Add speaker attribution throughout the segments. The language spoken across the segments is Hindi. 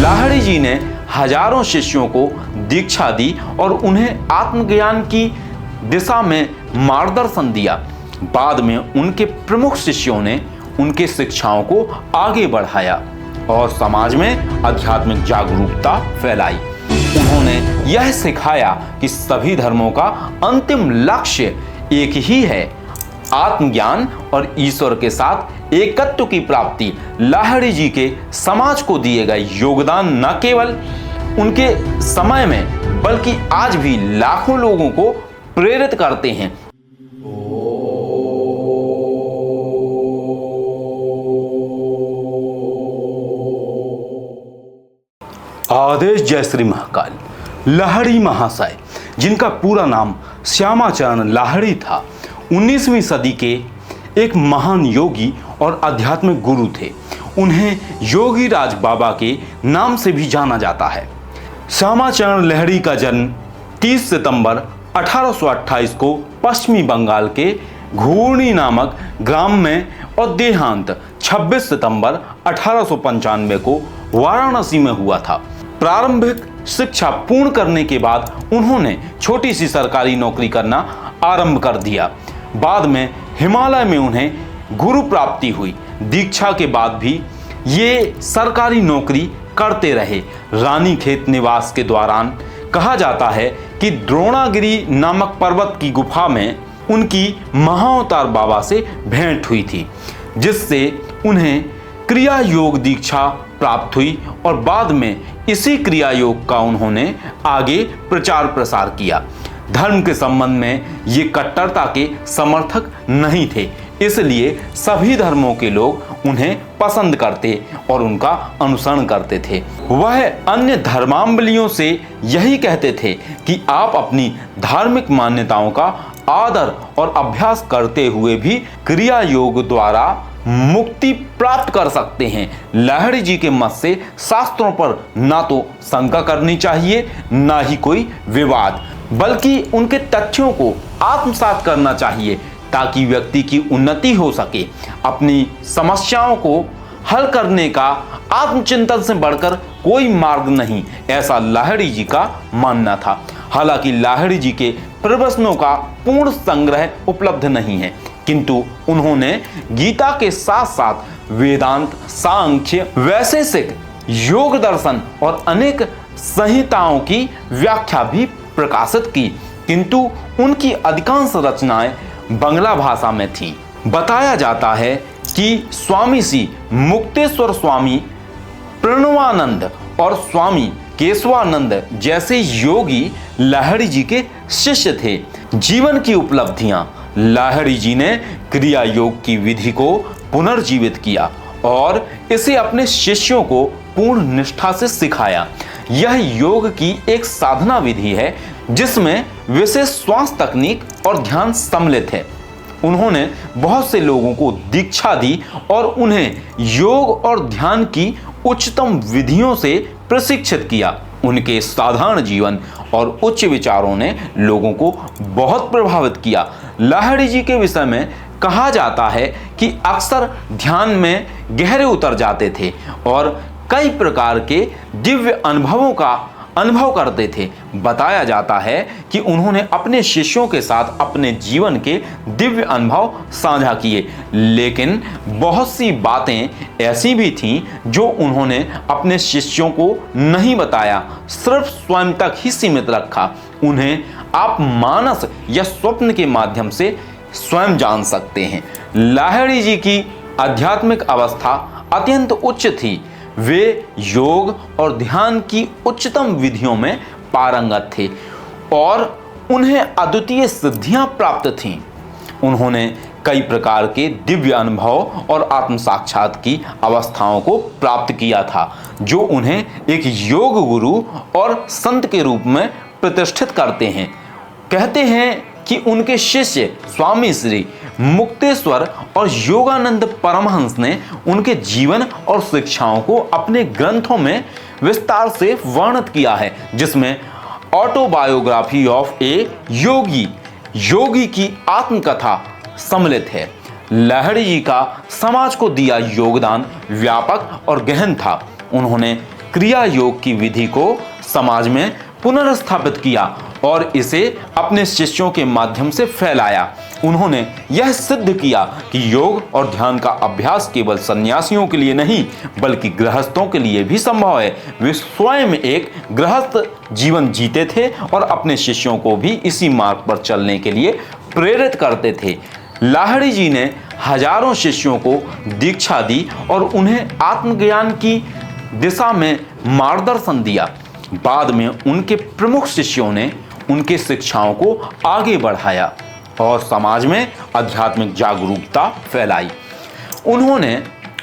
Speaker 1: लाहिड़ी जी ने हजारों शिष्यों को दीक्षा दी और उन्हें आत्मज्ञान की दिशा में मार्गदर्शन दिया। बाद में उनके प्रमुख शिष्यों ने उनके शिक्षाओं को आगे बढ़ाया और समाज में आध्यात्मिक जागरूकता फैलाई। उन्होंने यह सिखाया कि सभी धर्मों का अंतिम लक्ष्य एक ही है, आत्मज्ञान और ईश्वर के साथ एकत्व की प्राप्ति। लाहिड़ी जी के समाज को दिए गए योगदान न केवल उनके समय में बल्कि आज भी लाखों लोगों को प्रेरित करते हैं। आदेश जय श्री महाकाल। लाहिड़ी महाशय, जिनका पूरा नाम श्यामाचरण लाहिड़ी था, 19वीं सदी के एक महान योगी और आध्यात्मिक गुरु थे। उन्हें योगी राज बाबा के नाम से भी जाना जाता है। श्यामाचरण लाहिड़ी का जन्म 30 सितंबर 1828 को पश्चिमी बंगाल के घूर्णी नामक ग्राम में और देहांत 26 सितंबर 1895 को वाराणसी में हुआ था। प्रारंभिक शिक्षा पूर्ण करने के बाद उन्होंने छोटी सी सरकारी नौकरी करना आरंभ कर दिया। बाद में हिमालय में उन्हें गुरु प्राप्ति हुई। दीक्षा के बाद भी ये सरकारी नौकरी करते रहे। रानीखेत निवास के दौरान कहा जाता है कि द्रोणागिरी नामक पर्वत की गुफा में उनकी महाअवतार बाबा से भेंट हुई थी, जिससे उन्हें क्रिया योग दीक्षा प्राप्त हुई और बाद में इसी क्रिया योग का उन्होंने आगे प्रचार प्रसार किया। धर्म के संबंध में ये कट्टरता के समर्थक नहीं थे, इसलिए सभी धर्मों के लोग उन्हें पसंद करते और उनका अनुसरण करते थे। वह अन्य धर्मावलंबियों से यही कहते थे कि आप अपनी धार्मिक मान्यताओं का आदर और अभ्यास करते हुए भी क्रिया योग द्वारा मुक्ति प्राप्त कर सकते हैं। लाहिड़ी जी के मत से शास्त्रों पर ना तो शंका करनी चाहिए, ना ही कोई विवाद, बल्कि उनके तथ्यों को आत्मसात करना चाहिए ताकि व्यक्ति की उन्नति हो सके। अपनी समस्याओं को हल करने का आत्मचिंतन से बढ़कर कोई मार्ग नहीं, ऐसा लाहिड़ी जी का मानना था। हालांकि लाहिड़ी जी के प्रवचनों का पूर्ण संग्रह उपलब्ध नहीं है, किंतु उन्होंने गीता के साथ साथ वेदांत, सांख्य, वैशेषिक, योग दर्शन और अनेक संहिताओं की व्याख्या भी प्रकाशित की, किंतु उनकी अधिकांश रचनाएं बांग्ला भाषा में थी। बताया जाता है कि स्वामी श्री मुक्तेश्वर स्वामी प्रणवानंद और स्वामी केशवानंद जैसे योगी लाहिड़ी जी के शिष्य थे। जीवन की उपलब्धियां: लाहिड़ी जी ने क्रिया योग की विधि को पुनर्जीवित किया और इसे अपने शिष्यों को पूर्ण निष्ठा से सिखाया। यह योग की एक साधना विधि है जिसमें विशेष श्वास तकनीक और ध्यान सम्मिलित है। उन्होंने बहुत से लोगों को दीक्षा दी और उन्हें योग और ध्यान की उच्चतम विधियों से प्रशिक्षित किया। उनके साधारण जीवन और उच्च विचारों ने लोगों को बहुत प्रभावित किया। लाहिड़ी जी के विषय में कहा जाता है कि अक्सर ध्यान में गहरे उतर जाते थे और कई प्रकार के दिव्य अनुभवों का अनुभव करते थे। बताया जाता है कि उन्होंने अपने शिष्यों के साथ अपने जीवन के दिव्य अनुभव साझा किए, लेकिन बहुत सी बातें ऐसी भी थीं जो उन्होंने अपने शिष्यों को नहीं बताया, सिर्फ स्वयं तक ही सीमित रखा। उन्हें आप मानस या स्वप्न के माध्यम से स्वयं जान सकते हैं। लाहिड़ी जी की आध्यात्मिक अवस्था अत्यंत उच्च थी। वे योग और ध्यान की उच्चतम विधियों में पारंगत थे और उन्हें अद्वितीय सिद्धियां प्राप्त थीं। उन्होंने कई प्रकार के दिव्य अनुभव और आत्म साक्षात की अवस्थाओं को प्राप्त किया था, जो उन्हें एक योग गुरु और संत के रूप में प्रतिष्ठित करते हैं। कहते हैं कि उनके शिष्य स्वामी श्री मुक्तेश्वर और योगानंद परमहंस ने उनके जीवन और शिक्षाओं को अपने ग्रंथों में विस्तार से वर्णित किया है, जिसमें ऑटोबायोग्राफी ऑफ ए योगी की आत्मकथा सम्मिलित है। लाहिड़ी जी का समाज को दिया योगदान व्यापक और गहन था। उन्होंने क्रिया योग की विधि को समाज में पुनर्स्थापित किया और इसे अपने शिष्यों के माध्यम से फैलाया। उन्होंने यह सिद्ध किया कि योग और ध्यान का अभ्यास केवल सन्यासियों के लिए नहीं बल्कि गृहस्थों के लिए भी संभव है। वे स्वयं एक गृहस्थ जीवन जीते थे और अपने शिष्यों को भी इसी मार्ग पर चलने के लिए प्रेरित करते थे। लाहिड़ी जी ने हजारों शिष्यों को दीक्षा दी और उन्हें आत्मज्ञान की दिशा में मार्गदर्शन दिया। बाद में उनके प्रमुख शिष्यों ने उनके शिक्षाओं को आगे बढ़ाया और समाज में आध्यात्मिक जागरूकता फैलाई। उन्होंने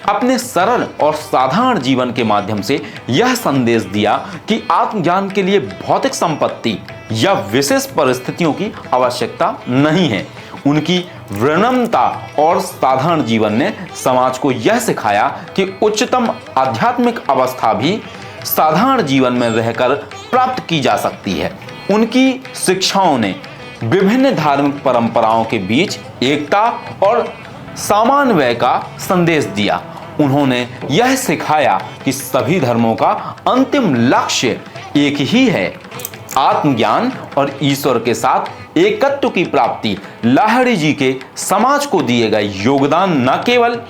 Speaker 1: अपने सरल और साधारण जीवन के माध्यम से यह संदेश दिया कि आत्मज्ञान के लिए भौतिक संपत्ति या विशेष परिस्थितियों की आवश्यकता नहीं है। उनकी विनम्रता और साधारण जीवन ने समाज को यह सिखाया कि उच्चतम आध्यात्मिक अवस्था भी साधारण जीवन में रहकर प्राप्त की जा सकती है। उनकी शिक्षाओं ने विभिन्न धार्मिक परंपराओं के बीच एकता और समन्वय का संदेश दिया। उन्होंने यह सिखाया कि सभी धर्मों का अंतिम लक्ष्य एक ही है, आत्मज्ञान और ईश्वर के साथ एकत्व की प्राप्ति। लाहिड़ी जी के समाज को दिए गए योगदान न केवल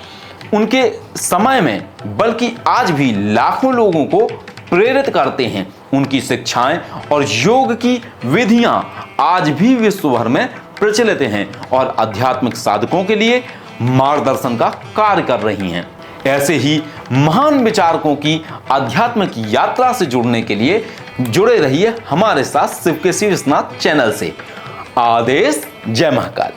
Speaker 1: उनके समय में बल्कि आज भी लाखों लोगों को प्रेरित करते हैं। उनकी शिक्षाएं और योग की विधियां आज भी विश्व भर में प्रचलित हैं और आध्यात्मिक साधकों के लिए मार्गदर्शन का कार्य कर रही हैं। ऐसे ही महान विचारकों की आध्यात्मिक यात्रा से जुड़ने के लिए जुड़े रहिए हमारे साथ शिव के शीर्षनाथ चैनल से। आदेश। जय महाकाल।